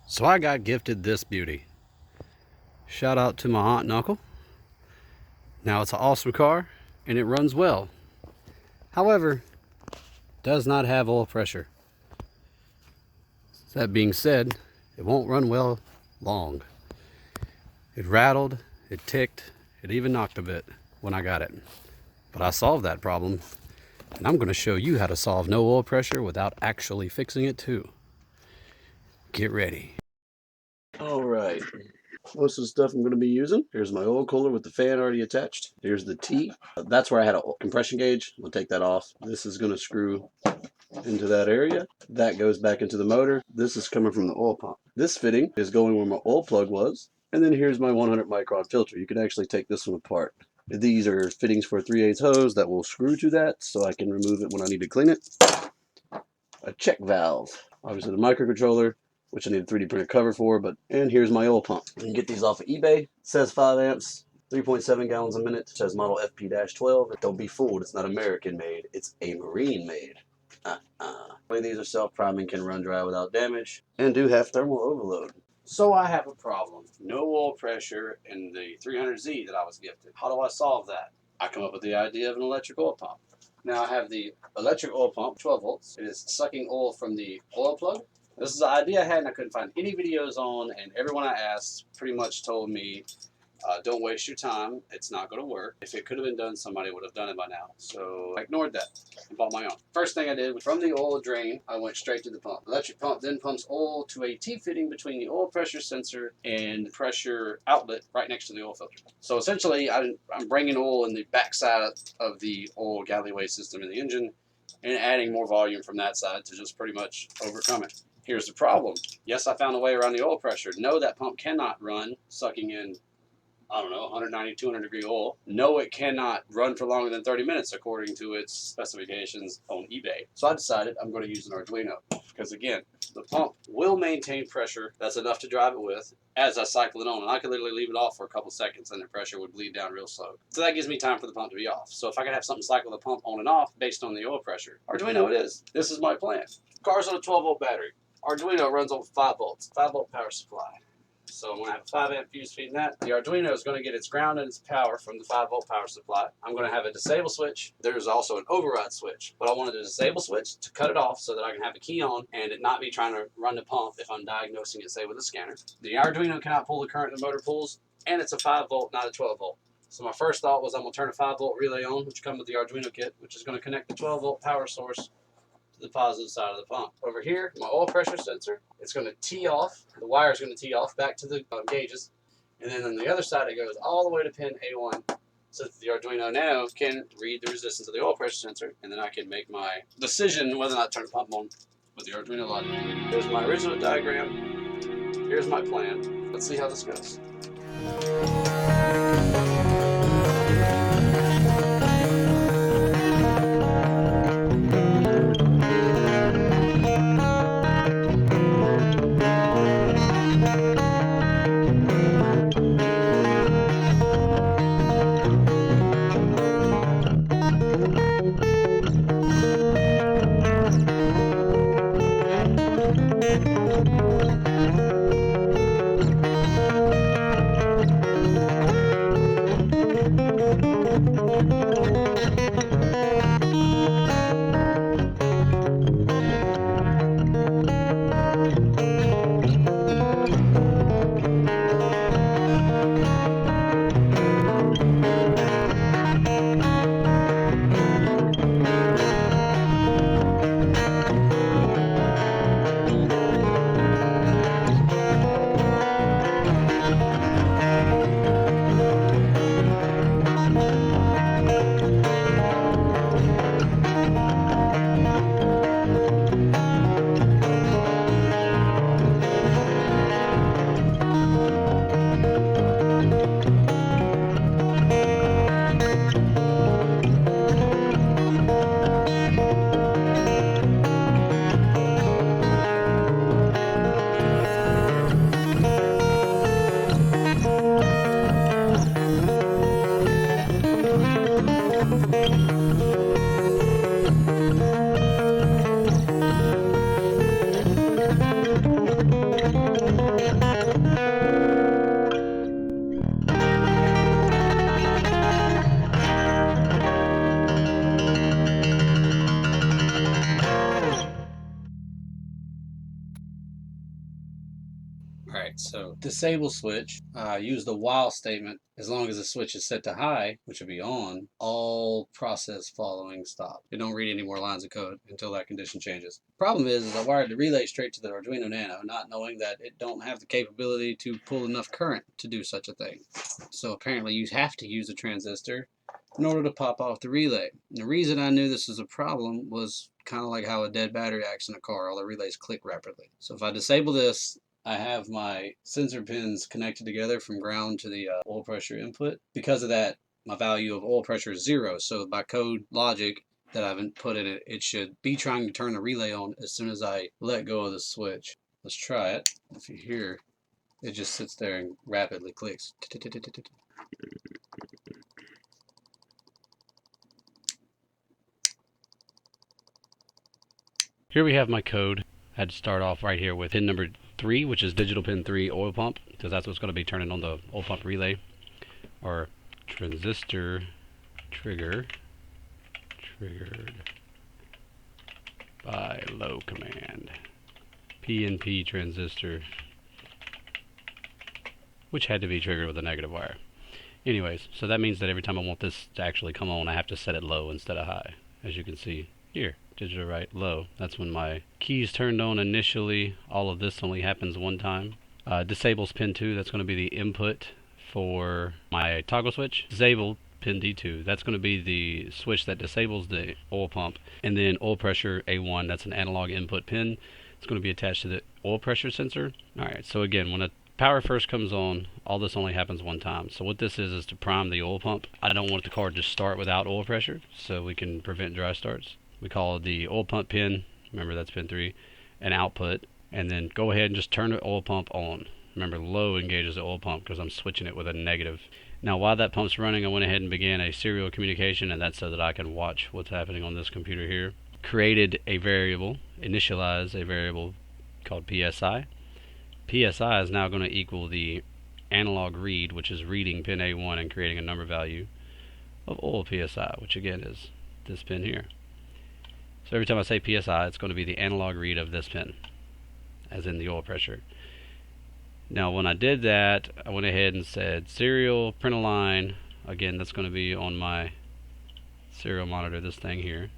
So I got gifted this beauty. Shout out to my aunt and uncle. Now it's an awesome car and it runs well. However, does not have oil pressure. That being said, it won't run well long. It rattled, it ticked, it even knocked a bit when I got it. But I solved that problem, and I'm going to show you how to solve no oil pressure without actually fixing it too. Get ready. All right, most of the stuff I'm going to be using. Here's my oil cooler with the fan already attached. Here's the T. That's where I had a compression gauge. We'll take that off. This is going to screw into that area. That goes back into the motor. This is coming from the oil pump. This fitting is going where my oil plug was. And then here's my 100 micron filter. You can actually take this one apart. These are fittings for a 3/8 hose that will screw to that so I can remove it when I need to clean it. A check valve. Obviously the microcontroller, which I need a 3D printed cover for, and here's my oil pump. You can get these off of eBay. It says 5 amps, 3.7 gallons a minute. It says model FP-12. Don't be fooled, it's not American made, it's a Marine made. These are self-priming, can run dry without damage, and do have thermal overload. So I have a problem. No oil pressure in the 300Z that I was gifted. How do I solve that? I come up with the idea of an electric oil pump. Now I have the electric oil pump, 12 volts. It is sucking oil from the oil plug. This is the idea I had and I couldn't find any videos on, and everyone I asked pretty much told me, don't waste your time, it's not going to work. If it could have been done, somebody would have done it by now. So I ignored that and bought my own. First thing I did was from the oil drain, I went straight to the pump. The electric pump then pumps oil to a T-fitting between the oil pressure sensor and pressure outlet right next to the oil filter. So essentially, I'm bringing oil in the backside of the oil galleyway system in the engine and adding more volume from that side to just pretty much overcome it. Here's the problem. Yes, I found a way around the oil pressure. No, that pump cannot run sucking in, I don't know, 190, 200 degree oil. No, it cannot run for longer than 30 minutes according to its specifications on eBay. So I decided I'm going to use an Arduino because, again, the pump will maintain pressure that's enough to drive it with as I cycle it on. And I could literally leave it off for a couple seconds and the pressure would bleed down real slow. So that gives me time for the pump to be off. So if I could have something cycle the pump on and off based on the oil pressure, Arduino it is. This is my plan. Car's on a 12 volt battery. Arduino runs on 5 volts, 5 volt power supply. So I'm going to have a 5 amp fuse feeding that. The Arduino is going to get its ground and its power from the 5 volt power supply. I'm going to have a disable switch. There's also an override switch, but I wanted a disable switch to cut it off so that I can have a key on and it not be trying to run the pump if I'm diagnosing it, say, with a scanner. The Arduino cannot pull the current the motor pulls, and it's a 5 volt, not a 12 volt. So my first thought was I'm going to turn a 5 volt relay on, which comes with the Arduino kit, which is going to connect the 12 volt power source the positive side of the pump. Over here, my oil pressure sensor, it's going to tee off. The wire is going to tee off back to the gauges. And then on the other side, it goes all the way to pin A1 so that the Arduino Nano can read the resistance of the oil pressure sensor. And then I can make my decision whether or not to turn the pump on with the Arduino logic. Here's my original diagram. Here's my plan. Let's see how this goes. Alright, so disable switch, use the while statement. As long as the switch is set to high, which will be on, all process following stop. It don't read any more lines of code until that condition changes. Problem is I wired the relay straight to the Arduino Nano, not knowing that it don't have the capability to pull enough current to do such a thing. So apparently you have to use a transistor in order to pop off the relay. And the reason I knew this was a problem was kind of like how a dead battery acts in a car. All the relays click rapidly. So if I disable this, I have my sensor pins connected together from ground to the oil pressure input. Because of that, my value of oil pressure is 0. So by code logic that I've put in it, it should be trying to turn the relay on as soon as I let go of the switch. Let's try it. If you hear, it just sits there and rapidly clicks. Here we have my code. I had to start off right here with pin number 3, which is digital pin 3 oil pump, because that's what's going to be turning on the oil pump relay, or transistor triggered by low command. PNP transistor, which had to be triggered with a negative wire. Anyways, so that means that every time I want this to actually come on, I have to set it low instead of high, as you can see here. Digital right low. That's when my key's turned on initially. All of this only happens one time. Disables pin 2. That's going to be the input for my toggle switch. Disable pin D2. That's going to be the switch that disables the oil pump. And then oil pressure A1. That's an analog input pin. It's going to be attached to the oil pressure sensor. Alright, so again, when a power first comes on, all this only happens one time. So what this is to prime the oil pump. I don't want the car to start without oil pressure, so we can prevent dry starts. We call the oil pump pin, remember that's pin 3, an output, and then go ahead and just turn the oil pump on. Remember, low engages the oil pump because I'm switching it with a negative. Now while that pump's running, I went ahead and began a serial communication, and that's so that I can watch what's happening on this computer here. Created a variable, initialized a variable called PSI. PSI is now going to equal the analog read, which is reading pin A1 and creating a number value of oil PSI, which again is this pin here. So every time I say PSI, it's going to be the analog read of this pin, as in the oil pressure. Now when I did that, I went ahead and said serial print a line. Again, that's going to be on my serial monitor, this thing here.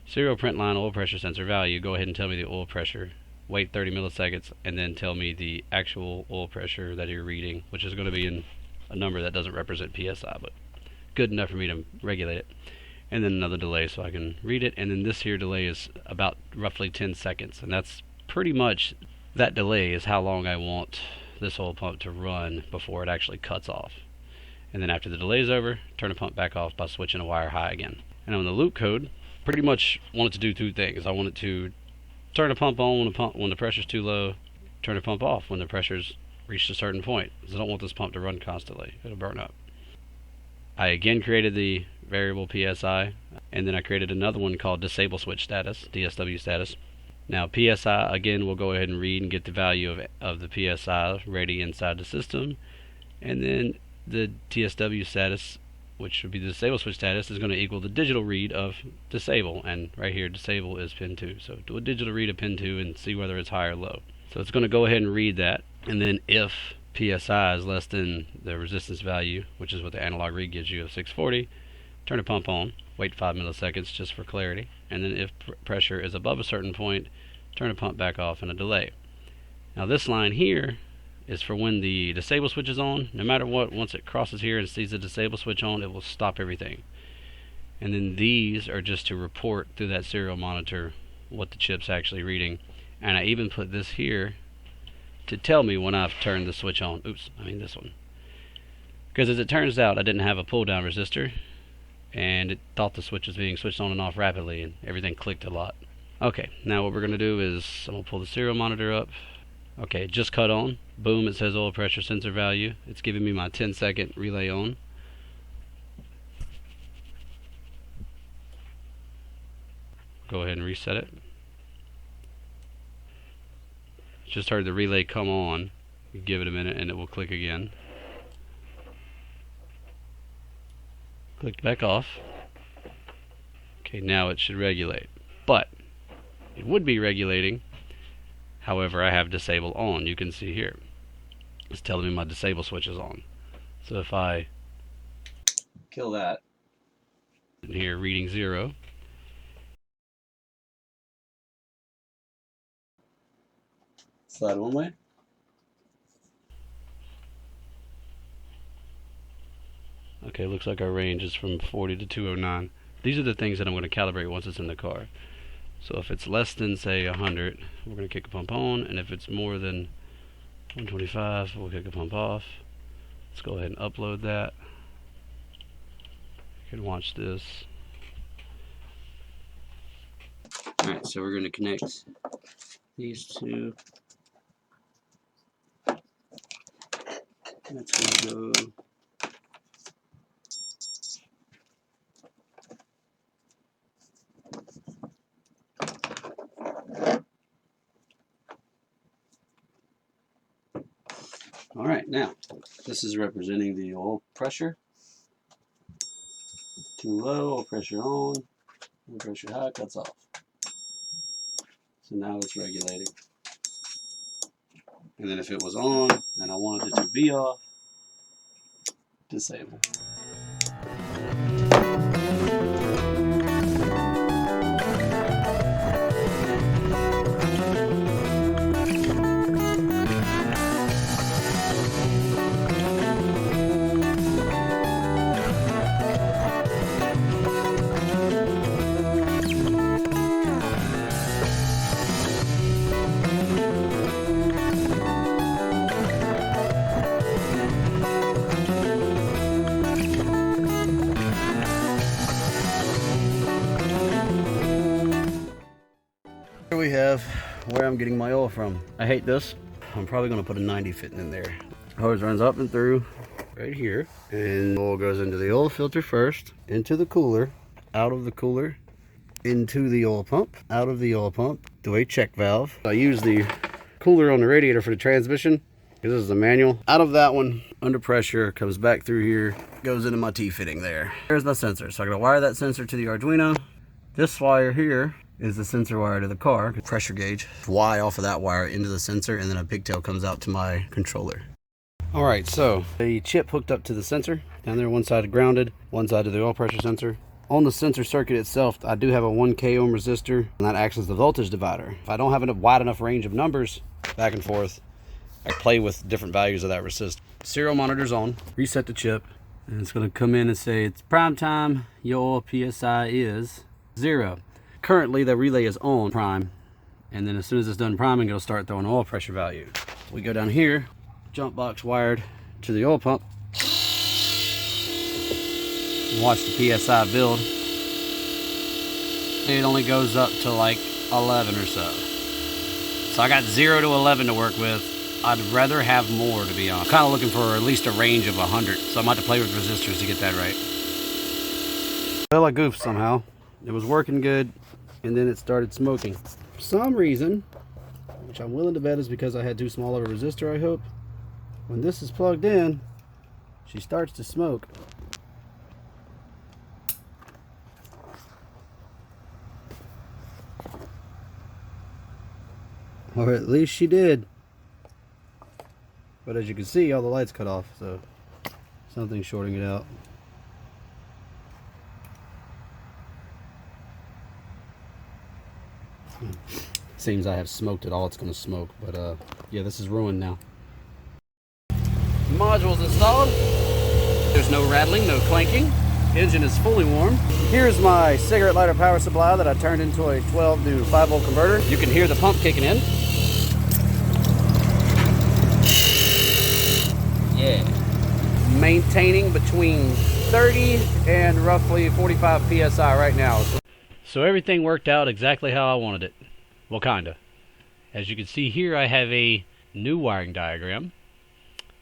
Serial print line oil pressure sensor value. Go ahead and tell me the oil pressure. Wait 30 milliseconds, and then tell me the actual oil pressure that you're reading, which is going to be in a number that doesn't represent PSI, but good enough for me to regulate it. And then another delay so I can read it, and then this here delay is about roughly 10 seconds, and that's pretty much, that delay is how long I want this oil pump to run before it actually cuts off. And then after the delay is over, turn the pump back off by switching a wire high again. And on the loop code, pretty much want it to do 2 things. I want it to turn the pump on when the pressure's too low, turn the pump off when the pressure's reached a certain point, because I don't want this pump to run constantly. It'll burn up. I again created the variable PSI, and then I created another one called disable switch status, DSW status. Now PSI, again, we'll go ahead and read and get the value of the PSI ready inside the system, and then the DSW status, which would be the disable switch status, is going to equal the digital read of disable, and right here disable is pin 2. So do a digital read of pin 2 and see whether it's high or low. So it's going to go ahead and read that, and then if PSI is less than the resistance value, which is what the analog read gives you of 640, turn the pump on, wait 5 milliseconds just for clarity, and then if pressure is above a certain point, turn the pump back off and a delay. Now this line here is for when the disable switch is on. No matter what, once it crosses here and sees the disable switch on, it will stop everything. And then these are just to report through that serial monitor what the chip's actually reading. And I even put this here to tell me when I've turned the switch on. Oops, I mean this one. Because as it turns out, I didn't have a pull down resistor, and it thought the switch was being switched on and off rapidly, and everything clicked a lot. Okay, now what we're going to do is I'm going to pull the serial monitor up. Okay, it just cut on. Boom, it says oil pressure sensor value. It's giving me my 10-second relay on. Go ahead and reset it. Just heard the relay come on. You give it a minute and it will click again. Clicked back off. Okay, now it should regulate. But it would be regulating. However, I have disable on, you can see here. it's telling me my disable switch is on. So if I kill that, and here reading 0, slide one way. Okay, looks like our range is from 40 to 209. These are the things that I'm going to calibrate once it's in the car. So if it's less than, say, 100, we're going to kick a pump on, and if it's more than 125, we'll kick a pump off. Let's go ahead and upload that. You can watch this. Alright, so we're going to connect these two. That's going to go. Alright, now, this is representing the oil pressure. Too low, oil pressure on, oil pressure high, cuts off. So now it's regulating. And then if it was on, and I wanted it to be off, disable. Here we have where I'm getting my oil from. I hate this. I'm probably going to put a 90 fitting in there. Hose runs up and through right here, and oil goes into the oil filter first, into the cooler, out of the cooler, into the oil pump, out of the oil pump, through a check valve. I use the cooler on the radiator for the transmission, because this is a manual. Out of that one, under pressure, comes back through here, goes into my T-fitting there. There's my sensor. So I'm going to wire that sensor to the Arduino. This wire here is the sensor wire to the car, pressure gauge. Y off of that wire into the sensor, and then a pigtail comes out to my controller. All right, so the chip hooked up to the sensor. Down there, one side grounded, one side to the oil pressure sensor. On the sensor circuit itself, I do have a 1K ohm resistor, and that acts as the voltage divider. If I don't have a wide enough range of numbers, back and forth, I play with different values of that resistor. Serial monitor's on, reset the chip, and it's gonna come in and say, it's prime time, your PSI is 0. Currently, the relay is on prime, and then as soon as it's done priming, it'll start throwing oil pressure value. We go down here, jump box wired to the oil pump. Watch the PSI build. It only goes up to like 11 or so. So I got 0 to 11 to work with. I'd rather have more, to be honest. I'm kind of looking for at least a range of 100, so I'm about to play with resistors to get that right. Well, I goofed somehow. It was working good, and then it started smoking. For some reason, which I'm willing to bet is because I had too small of a resistor, I hope. When this is plugged in, she starts to smoke. Or at least she did. But as you can see, all the lights cut off, so something's shorting it out. Seems I have smoked it all it's going to smoke, but yeah, this is ruined now. Modules installed. There's no rattling, no clanking. Engine is fully warm. Here's my cigarette lighter power supply that I turned into a 12 to 5 volt converter. You can hear the pump kicking in. Yeah. Maintaining between 30 and roughly 45 PSI right now. So everything worked out exactly how I wanted it. Well, kinda. As you can see here, I have a new wiring diagram.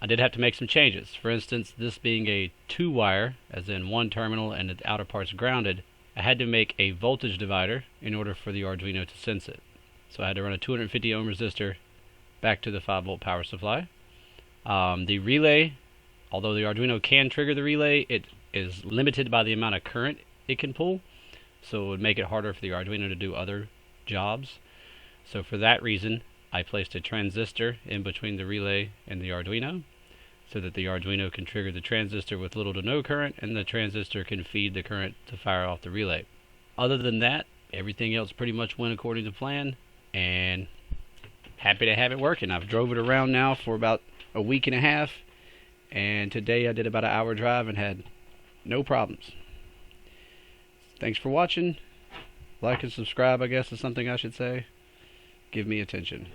I did have to make some changes. For instance, this being a 2-wire, as in one terminal and the outer part's grounded, I had to make a voltage divider in order for the Arduino to sense it. So I had to run a 250 ohm resistor back to the 5 volt power supply. The relay, although the Arduino can trigger the relay, it is limited by the amount of current it can pull, so it would make it harder for the Arduino to do other jobs. So for that reason, I placed a transistor in between the relay and the Arduino so that the Arduino can trigger the transistor with little to no current, and the transistor can feed the current to fire off the relay. Other than that, everything else pretty much went according to plan, and happy to have it working. I've drove it around now for about a week and a half, and today I did about an hour drive and had no problems. Thanks for watching. Like and subscribe, I guess is something I should say. Give me attention.